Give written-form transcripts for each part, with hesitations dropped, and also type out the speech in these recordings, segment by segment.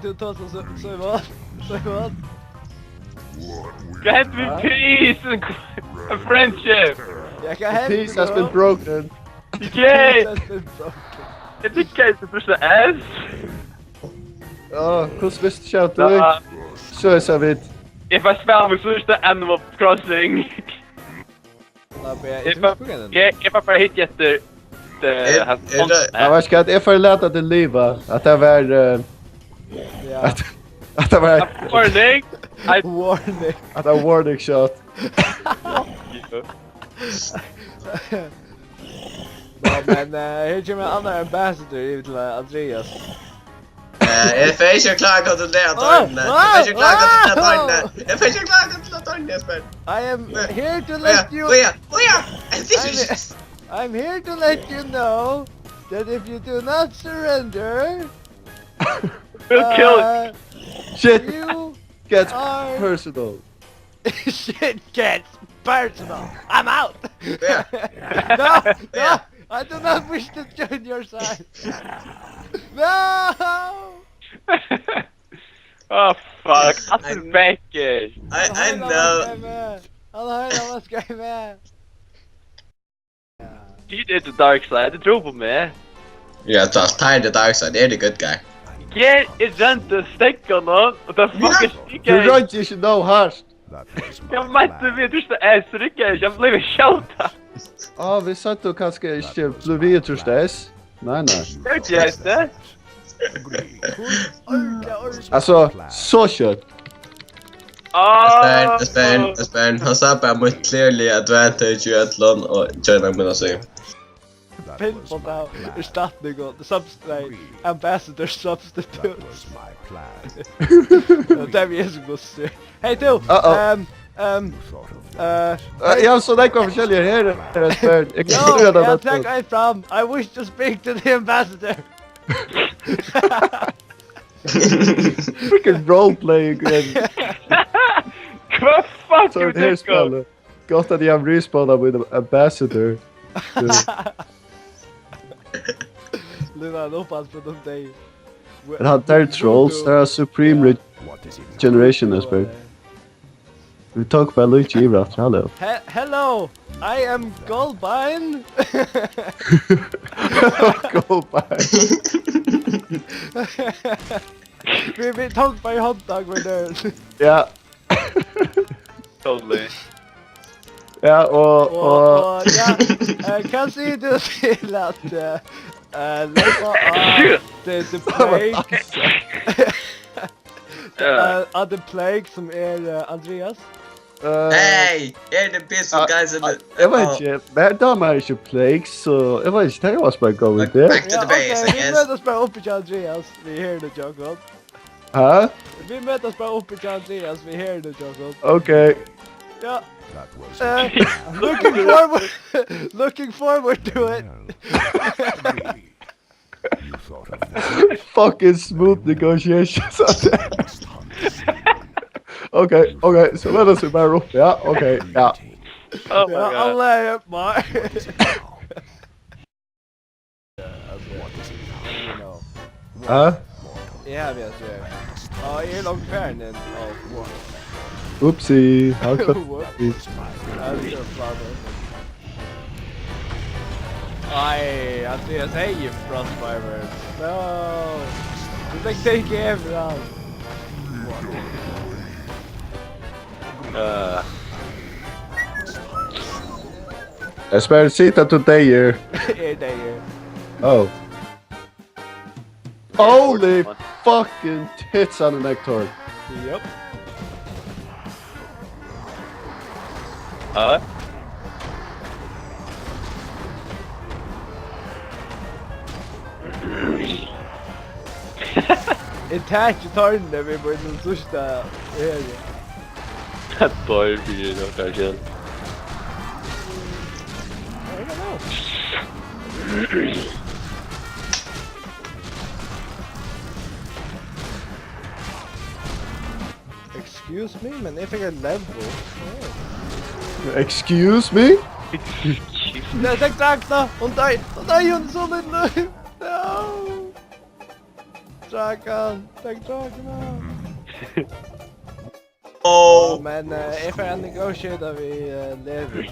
du ta så vad? Get me peace and a friendship. Jag kan hämta. Peace has been broken. Yay! It became the first S. Ja, hur visst shout du? Så är så vid. If I spell with first Animal Crossing. If I bara hit jätter Jag vet inte att jag får lära dig leva att det var att det var warning. Warning. Att det var warning shot. Ja, men här kommer en annan ambassador till Andreas. Jag får inte klara att kontrollera tornen. Jag får inte klara att kontrollera tornen, Jesper. I am here to let you... I'm here to let you know that if you do not surrender... We'll kill it. Shit You gets are... personal. Shit gets personal. I'm out. Yeah. No, I do not wish to join your side. No. Oh fuck! I'm backers. I know. Alla vad ska jag med? He did the dark side. The trouble, man. Yeah, just tired the dark side. They're the good guy. Get it done to stick on them. What the fuck is You sticking? right, you should know harsh. Jag mätte vid första S-rycket. Jag blev shouta. Ja, vi satt då kanske inte blev tröstes. Nej. Jag vet inte. Alltså, så kött. Espen. Han sa bara mot clearly advantage i Atlant och China menar sig. Pinball now. Erstatning och substitute. Ambassador substitute. Det vi är så gott. Hej du. Ja, så det kommer försäljare här. Jag tackar fram. I wish to speak to the ambassador. Freaking roleplaying again. Vad fuck Så you det här think of? spelet. Gott att jag respawnade med ambassador. Luna, hoppas på de dig. Men han där trolls, där är supreme regeneration as well. We talk about Luigi Ibrat, hello. Hello, I am Goldbein. Goldbein. Vi talk by hot dog with her. Ja. Totally. Ja, och ja, kan se du till att lägga av the plague. The plague som är Andreas. Hey, you're the pistol guys in the... Jag vet inte, men de har inte plagues, så jag vet inte, det var bara gå med det. Back to the base, I Vi guess. mötas bara uppe till Andreas, vi hear the jungle. Huh? Vi mötas bara uppe till Andreas, vi hear the jungle. Okay. Ja. Looking forward to it. Fucking smooth negotiations. Okay, so let us remember. Yeah, okay, yeah. Oh my god. I'll lay it, Mark. Huh? Yeah, yes, yeah. Oh, you're long parent then. Oh, Oopsie. How could Whoops. Aj, Andreas, hej Frostfiber. No. Du tänker take överallt. I spare Sita today here. Oh. Holy fucking tits on the nectar. Yep. Attach turn där vi börjar den första helgen. Boy, blir det nog kanske. I don't know. Excuse me, men jag fick en level. Excuse me? Nej, tack då! Hon dör ju inte som en nu! No! draken! Tack draken! Oh! Men if I negotiate we live,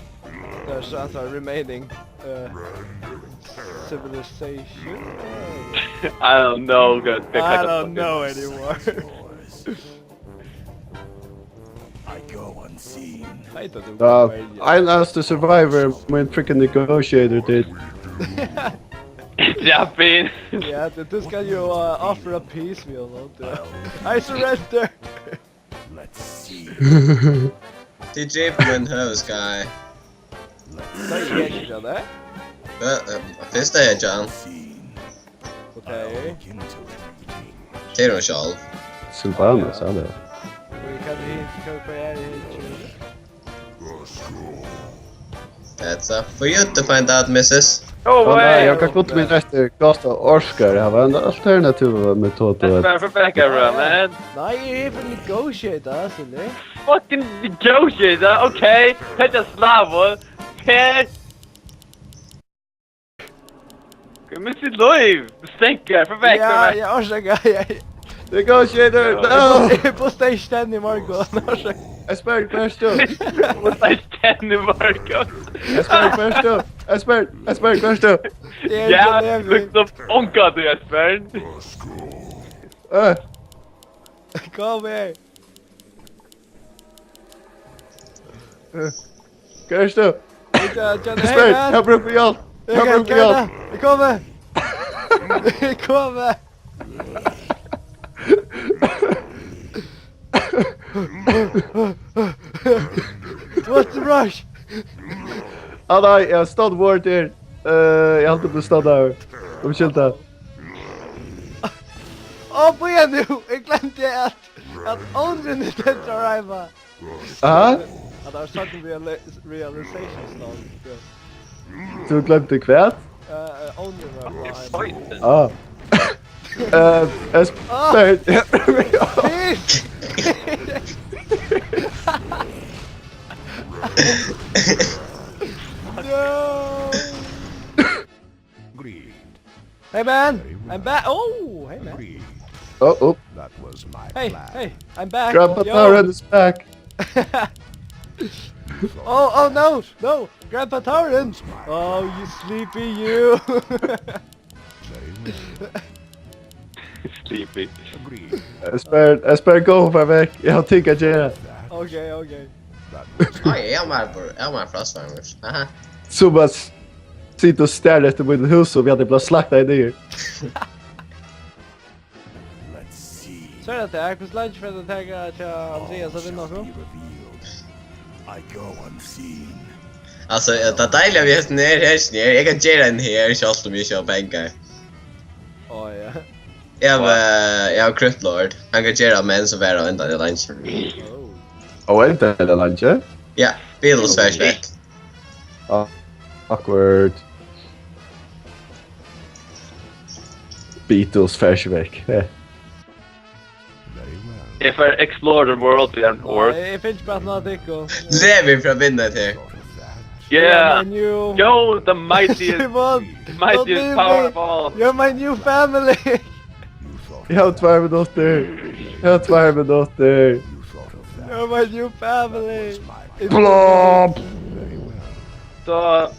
there's also remaining civilization. I don't know. I don't know anymore. I go unseen. I don't I asked the survivor when freaking negotiator did. Jumping. Yeah, this can you offer a peace meal, don't I surrender! Let's see. DJ på en høvskai. Så jeg ikke det? Første er John. Okay. Det er hun selv. Sylvanas, ja det. We can That's up for you to find out, missus. Oh, Ja, nej, way! jag kan gå till min rätt gasta orskar. Jag har en alternativ metod. That's for back around, man. Nej, you even negotiate, alltså, ne? Fucking negotiator, okay? Take a slavo. Hey! Men sitt liv! Stänker, för back Ja, jag orsakar, jag Negotiator, no! är på stage 10 i morgon, orsakar. I spared first too. What's like 10 i morgon? I spared first too. I spared first too. Ja, lukta onka du Jesper. Kom här. First too. I Hej spared. man! Jag brukar hjälp. Jag brukar hjälp. Jag kommer! Jag kommer! What's the rush? Ah nej, jag stod vart där. Jag har inte stått där. Ursäkta. Åh, på igen nu! Jag glömde att ownen är den att arriva. Aha. Att har sagt en realization stone. Du glömde kvärt? Ownen var Poison. Ah. I spared. Fisk! No! Agreed. Hey man! I'm back! Oh! Hey man! Agreed. Oh. That was my Hey! plan. Hey! I'm back! Grandpa Yo. Tauren is back. Oh no! No! Grandpa Tauren! Oh, you sleepy you! Very well. Sleepy. Agreed. I spared go för väck. Jag har ting att göra. Okay, okay. That was Oj, jag var frostfarmers. Aha. Så bara sitter och stär efter mitt hus och vi hade blivit slakta idéer. Let's see. Så är det här. Hur lunch för att tänka till Andreas att vinna också? Revealed. I go unseen. Alltså, det dejliga vi har ner här ner. Jag kan göra en här så allt om jag kör pengar. Åh ja. Jag har Kruttlord. Han kan göra män som är vänta till lunch. Och inte det lunch. Ja, Beatles flashback. Awkward. Beatles flashback. Very well. If I explore the world with an orc. Jag finns bara något dicko. Lever för att vinna det. Thought of that. Yeah! You... Yo, the mightiest, Simon! mightiest powerful! You're my new family! You thought Jag har tvärmedotter. Jag har tvärmedotter. you thought of that. You're my new family! Was my It's Plop! very well. Så...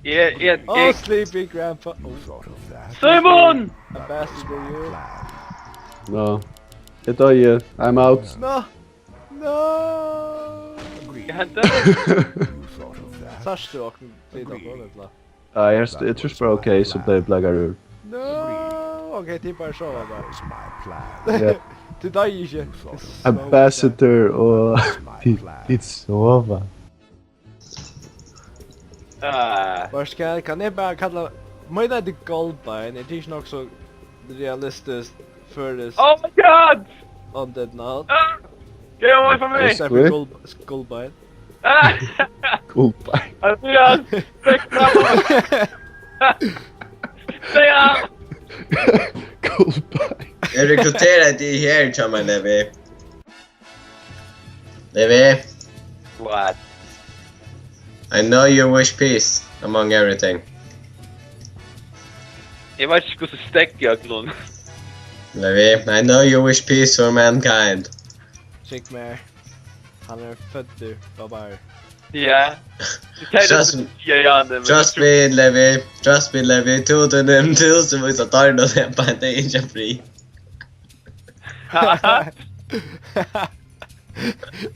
Yeah, Oh, sleepy grandpa. Oh, You thought of that. Simon! ambassador you. Plan. No. Jag tar ju. I'm out. No! No! Agreed. Jag hade... You thought of that. Sars du och lite på det. Ja, jag tror bara okej så det blaggar ur. No! Okej, tippar så That bara. was my plan. Ja. Till dig inte. Ambassador och My plan. ditt sova. Vars kan jag bara kalla... Mina är det Goldbein, är det inte också realistiskt för det Oh my god! Undead Now? Ah! Get away from me! Except for Goldbein. Ah! Cool bye. Andreas! Stick framåt! Stay out! Cool bye. Jag rekryterar dig här, Chama Levi. Levi, What? I know you wish peace among everything. Jag vet inte hur stäck jag glöm. Levi, I know you wish peace for mankind. Kik mer. Han född babar. Yeah. Trust me, Levi. Trust me, Levi. Tusen vis att ta det på en inte fri.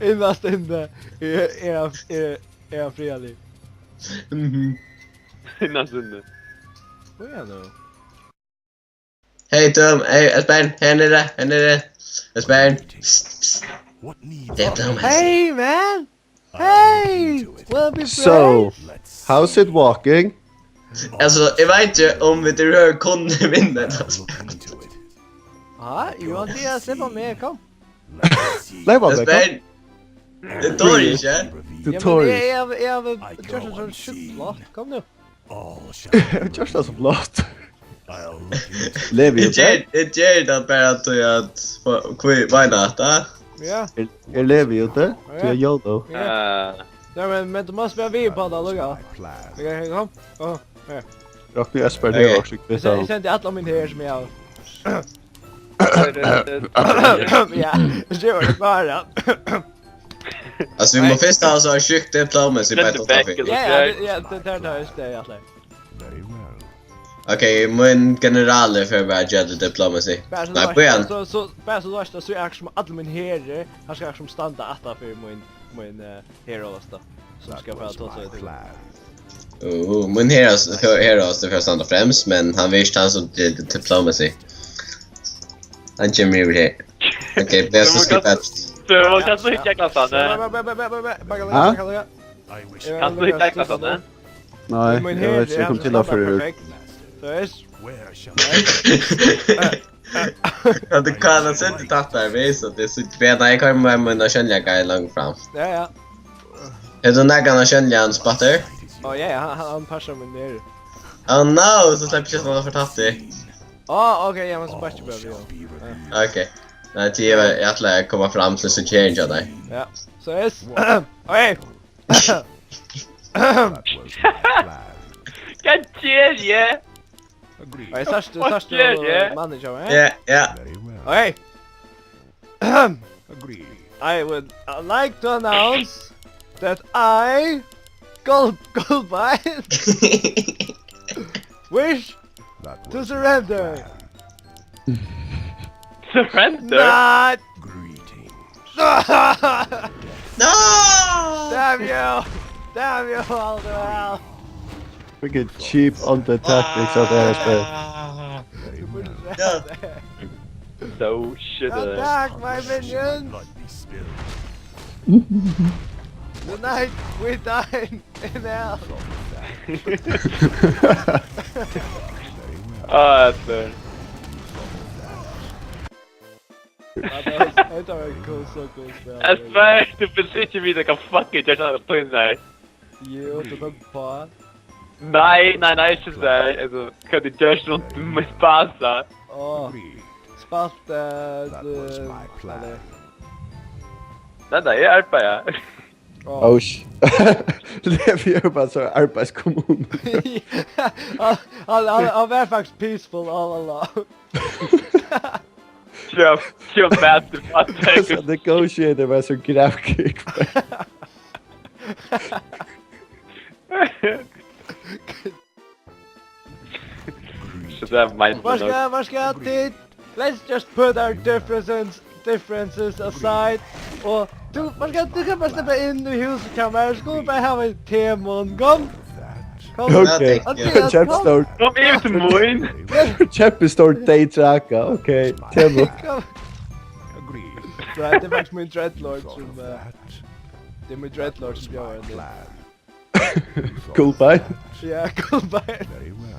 Inast inne är fredlig. Innan sundet. Vad är nu? Hej Tom, hej Esbern, här nere. Esbern. What needs Diplomacy. Hey man! Hey! We'll be So, friends! how's it walking? Alltså, jag vet inte om vi till rör kunde vinna. Alltså. look into it? Ja, Johan, det är släppa med, kom. Nej, vad det Esbern. Det tar inte. Ja, men Tutorial. det är väl just en choklad. Kom nu. All shall Just as a blot. I'll look into it. Lever ju där. Det gör det bara att jag vad natta. Ja. Lever ju där. Så jag YOLO. Ja, men du måste vara vid på det, lugga. My plan. Okej, kom. Åh, här. Rock nu Esper det också Jag så. sände alla min här som jag... Ja, det var det bara. Alltså, vi måste först ha så sjukt diplomacy på ett och trafik. Ja, det tar just det egentligen. Very well. Okej, min general för att göra diplomacy. Nej, början. Så bara så värsta så är som alla min herre, han ska som stanna att för min hero då. Som ska bara ta sig till. Plan. Min heroes det första andra främst, men han visste han som diplomacy. Han kommer över här. Okej, det är så skippat. Så vad kan du hitta klassan? I wish. Kan du hitta klassan? Nej, jag vet inte kom till för. Först. Where shall Ja, det kan alltså inte tatta här vis att det är så bättre. Jag kommer med mina känningar långt fram. Ja. Är du nägarna känningar spotter? Ja, han passar mig ner. Oh no, så släpper jag sådana för tatt. Okej, ja men så bara behöver jag. Okej. Nej, det är att jag kommer fram till så change av dig. Ja. Så är okej. that was my plan? Kan tjeje! Agreed. Jag är största manager, Ja, ja. Very well. Okej. Agreed. I would like to announce that I, Skjalbøkan, wish That to was my surrender. plan. Surrender? Not. Greetings. No! Damn you all the hell. Freaking cheap on the tactics of the Esper. Very well. Ja. So shit. Attack my minions. Blood be spilled. The night we dine in hell. Very well. Ah, that's fair. I thought it cool spell. Jag svär, du besitter mig, jag kan fucking göra något på där. Jo, du var på. Nej, inte sådär. Alltså, kan du göra något med spasa? Agreed. Spalt That was my plan. Nej, jag är på ja. Oh sh. Lever ju bara så arbetskommun. I'll be faktiskt peaceful all along. Kör massive Alltså attack. negotiator var så gravkick. Sådär mindfuck. Var ska jag till? Let's just put our differences aside. Och du kan bara släppa in i huskammaren. Ska vi bara ha en temon. Kom! Kom! Okej. Andreas, Käppstor. Kom in till moin. Käppstor daytraka. Okej. Temo. Kom! Agreed. Det är faktiskt min dreadlord som... That Det är min dreadlord som gör det. plan. Cool bye. Ja, Skjalbøkan. Very well.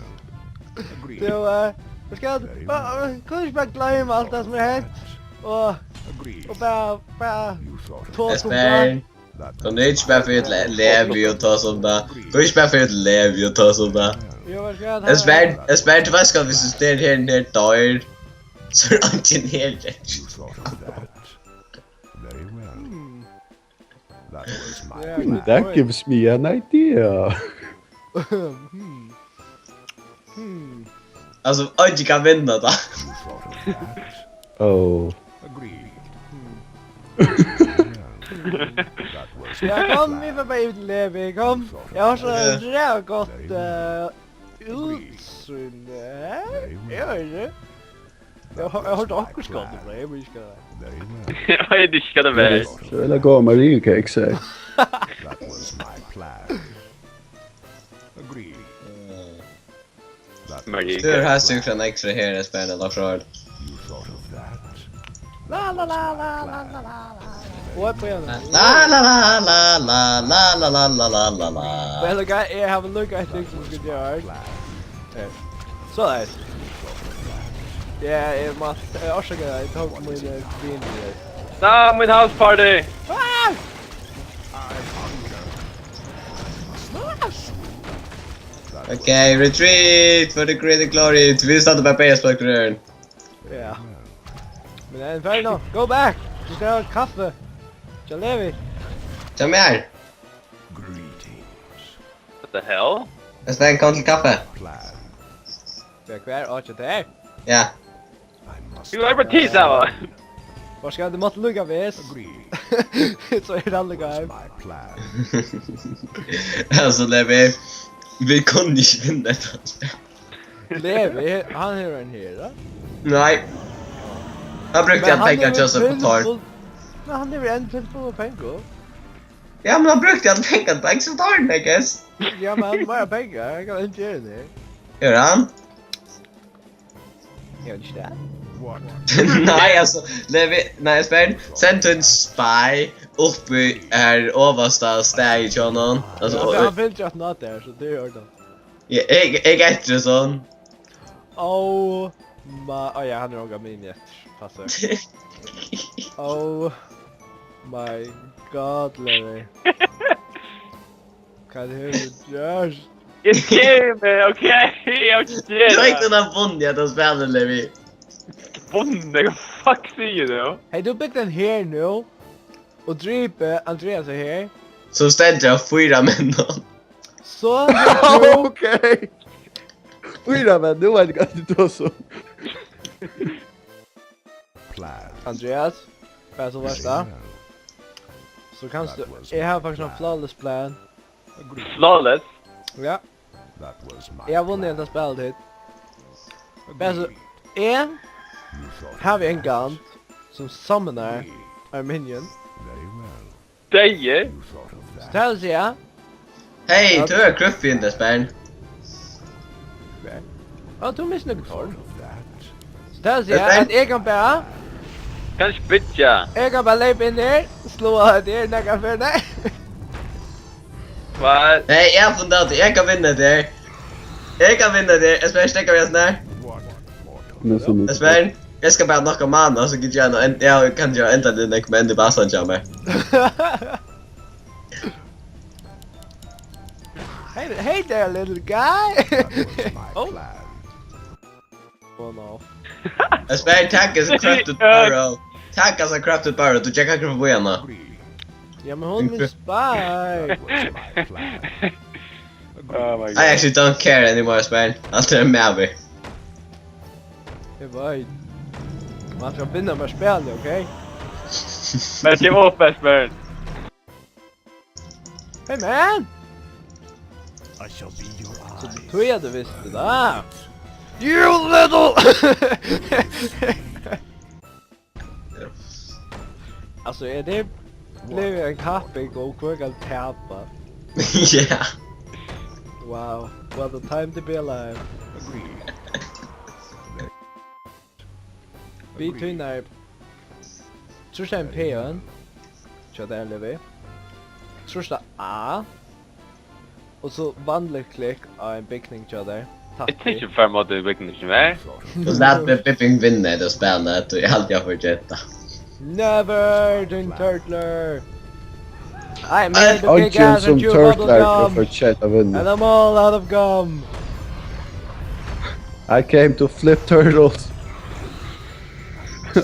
Agreed. Så, jag ska... Kanske bara glömma allt det som har hänt. Och Agreed. bara... You thought of Ta som Esbern. that. Kom du inte bara för ett lev och ta som det. Gå inte bara för ett lev och ta som det. Jo, vad ska jag Esbern, du vet ska vi så ställer här ner dörr. Så är det inte ner det. You thought of that. Very well. That was my Yeah, plan. That gives me an idea. Alltså, oj, kan vinna då. You thought of Oh. Agreed. That was Ja, kom, vi får bara ut Levi, kom. Jag har så jävla gott utsyn. Jag vet inte. Jag har inte akkurat skott på det, jag blir ska det. very well. Jag är diskade med. Så vill jag gå Mario Cake säg. That was my plan. Agreed. That Marie. Tur har cyklat extra här i spelet också. you thought of that. La la la la la la la. What på igen? La la la la la la la la la la la. Well, look, I have a look. I think we could do it. So nice. Yeah, it must. Also, I talked with the bean here. No, min house party. Ah! Okay, retreat for the greater glory. Vi startar bara PS-spelkurren. Yeah. Men det är färdig nu. Go back! Du ska ha kaffe. Tja Levi. Kom här. Greetings. What the hell? Jag stänger kom till kaffe. Plan. Vi är kvar. Åh, det här. Ja. I must You like teeth out. Var ska du måste lugga vis? agree. Så är det alla gånger. My plan. Alltså Levi, vi kunde inte vinna detta spel. Levi, han är en hera. Nej. Han brukade jag pengar till oss på torr. Men han är väl en till på pengar. Ja, men han brukade jag pengar på extra torr, I guess. Ja, men bara pengar. Jag kan inte göra det. Gör han? Jag vet inte det. What? Nej, alltså, Levi, nej, spänn. Sen tog en spy upp i här översta stage honom. Alltså, Han vill inte att något där, så det gör det. jag äter sån. Oh ja, han är några miniet. Passar. Oh my god, Levi. Kan du göra? It's game, okay? Jag Du har vet inte den här vunnit att spela, Levi. Bonde, vad fuck säger du? Hej, du byggt den här nu. Och dryper Andreas är här. Så ställde jag 4 män då. Så Okej. Fyra men nu var det inte då så. Plan. Andreas, för så värsta. Så kanske jag har faktiskt en flawless plan. Agreed. Flawless. Ja, That was my jag har vunnit inte spelet hit. Men så, en You thought har vi en gant som summonar en minion. very well. Säger? You thought of Så that. där ser jag. Hej, du är Cruffy in det spänn. Ja, du missar något Thought torr. of that. Så där ser jag att jag kan bara, Kanske bitcha. jag kan bara lägga in där, slå det näka för dig. Vad? Nej, jag har funderat, jag kan vinna det. Jag kan vinna det. Jag spelar stäcka med sån What? Mortal. Men så Jag spelar. Jag ska bara knocka mana så kan jag kan göra ända den där men det bara sånt jag med. Hey there, little guy. That was my Oh. plan. One off. Jag spelar tag as a crafted barrel. Tag as a crafted barrel. Du checkar för bojana. Agree. Ja, men hon vill spy. That was my plan. Oh my I god. actually don't care anymore, spänn. Allt är med mig. Jag vet. Man ska vinna med spelet, okej? Men det var best man. Hey man! I shall be your Så eyes. du tror jag du visste det. You little! Alltså är det blev en kapping och kvökan täpa. Yeah. Wow, what a time to be alive. Agreed. Between där. Första en P-ön. Så där lever. Första A. Och så vandlerklick av en byggning så där. Jag tänkte för mot det vilken som är. Och lät mig Pipping vinna det spelet och allt jag fortsätta. Never, din turtler. I made the big Arjen ass som and chew bubble turtlar gum. för chat av And I'm all out of gum. I came to flip turtles.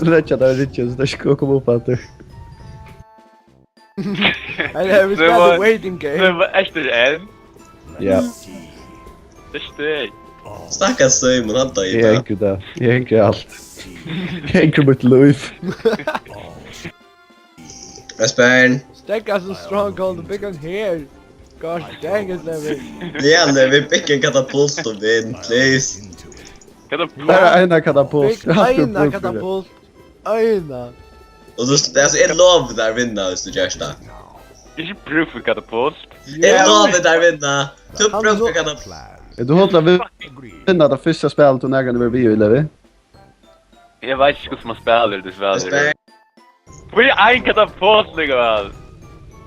Leccia da Richards, där ska komma upp att det. I never Det got var- the waiting Det game. var efter en. Ja, Det steg. Stackars Simon, han tar i jag det. änkar det. Jag änkar allt. Anchor with Louis. Espen. Stack has a strong call the big on here. Gosh dang it, Levi. Yeah, Levi, pick en katapult to win, please. Bara ena katapult. Big aina katapult. Aina. Och då, alltså, jag lovar där vinna hvis du gör det. Ikke bruk for katapult. Jag lovar där vinna. Tu prøv for katapult. Du håller vinna det första spelet och nägande vi blir i Levi. Jeg vet ikke hvordan man spiller dessverre. Espen. Vi en katapult, likevel.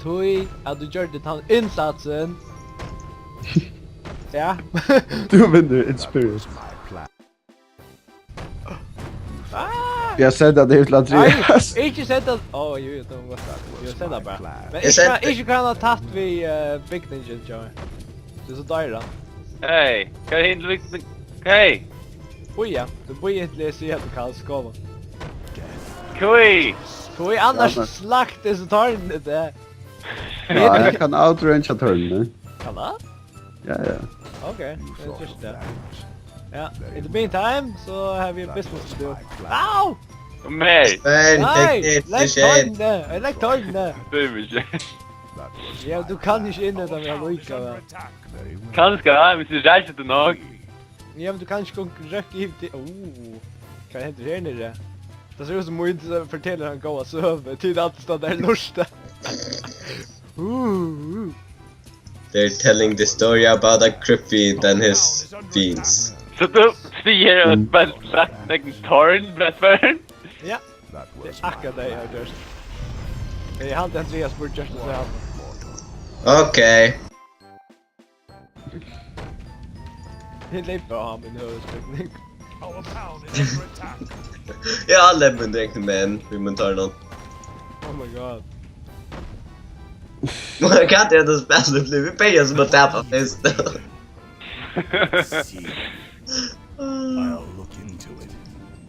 Tui, at du gjør det han insatsen. Ja. Du vinner in spirit. Jag säger att det är till Andreas. Ikke sett at... Åh, jo, det var godt. Jeg sett det bare. Men Jeg sett- ikke kan ha tatt vi Big Ninja, Joey. Det er så døyra. Hei, hva er hindre viktig? Hei, Oj ja, du bor inte så jävla kallt skava. kui! Tui, annars Ja, men- slakt är så tar den det. Ja, jag kan outrange turnen. Kan det? Ja, ja. Okej, det är just det. Ja, in the meantime so have you business to do. Au! Meg! Espen, Nej, pick it, lägg det shit. tårna! Jag lägg tårna! Det er ikke. Ja, du kan inte in det med att lika va. Kanskje, hvis du reiser til nok. Ja, men du kan inte gå röka in till... Kan det hända här nere? Det ser ut som att inte förtäller han goa söver. Tid att stå där lörsta. They're telling the story about a creepy than his fiends. Så du sier at man slett en tårn, Brettvern? Ja, det är akkurat det jag har gjort. Jag har inte Andreas bort just så här. Okej. Det är lite bra med huvudspräckning. Jag har aldrig vunnit egentligen med en inventarnågon. Oh my god. Man kan inte ändå spela det, vi pengar som att täpa först.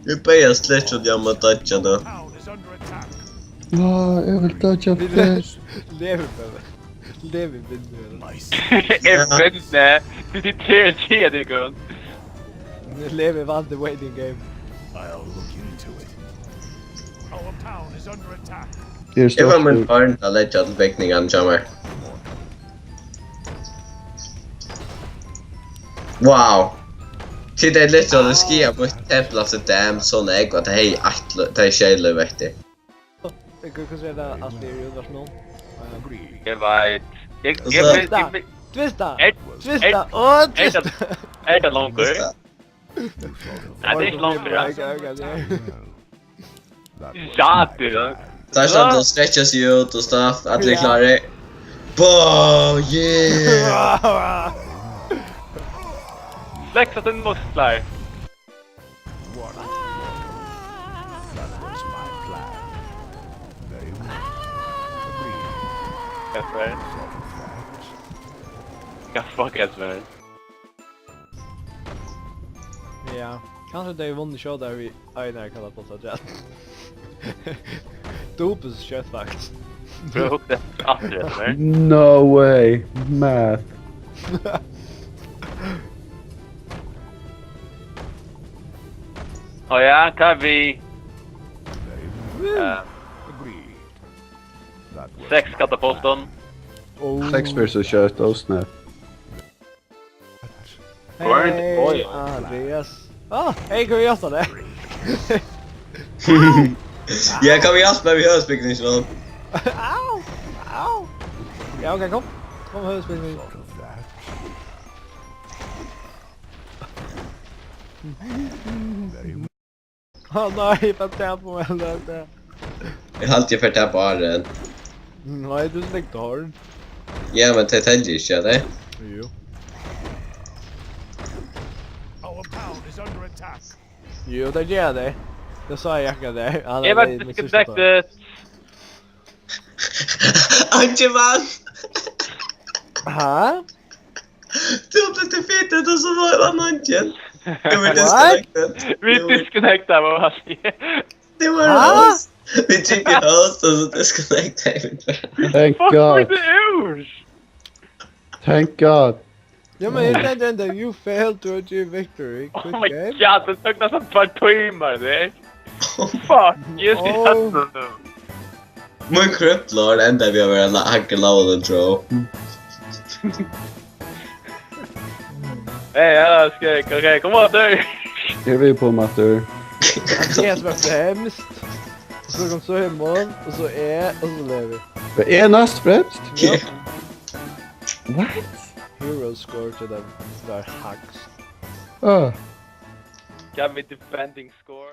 Vi pengar slätt och jag måste toucha då. Ja, jag vill toucha först. Lever behöver. Lever vinner. Jeg vinner. Det er til tredje gang. Lever vann the waiting game. Here's Jag var med the barn att lägga till väckningen kommer. Wow. Till det är lite så att skriva på ett tempel av ett dam sån ägg och det är tjejler vet du. Jag kan säga att det är ju version. Jeg vet. Twista! Ett- Twista! Åh, twista! Er det langt? Nei, det er ikke langt. Ja, det er Så här så att de stretchar sig ut och stuff, att vi klarar det. Bow, yeah! Flexa til muskler. Espen. Ja, fuck Espen. Ja, kanske det är vunnit show där vi Einar kallar på så att Dopes köttfakt. Bruk det andre, Espen. No way. Math. Å ja, hva er vi? 6 katapulten. Oh. 6 versus kött, oh snap. Hej, Oj. Andreas. Ah, hej, kan vi göra det? Ja, kan vi hjälpa med hörspikningslån? Au! Au! Ja, okej, kom. Kom huvudspelning. Åh nej, vad tänd på mig där. Jag har alltid fått här på arren. Nej, du släckte har. Ja, men det tänder inte, eller? Jo. Jo, det gör det. Det sa jag inte det. Jeg vet ikke det. Angeman! Ha? Du har blivit fettet och så var det någonting. Jag vill What? disconnecta. Vi disconnectar med oss. Det var Ah? oss. Vi trycker host och så disconnectar vi. Thank Fuck God. with the urs! Thank God. Ja men jag tänkte ändå, you failed to achieve victory. Oh Good my game. god, det tog nästan 2 timmar det. Fuck, just Oh. det. Mun Crypt Lord enda vi har varit hacka low and draw. Hej, jag ska okej, kom on du. Är vi på matter? Det är som är främst. Och så kom så imorgon, och så och så lever vi. Vad är näst främst? Ja. What? Hero score to them. Där hacks. Ah. Got me defending score.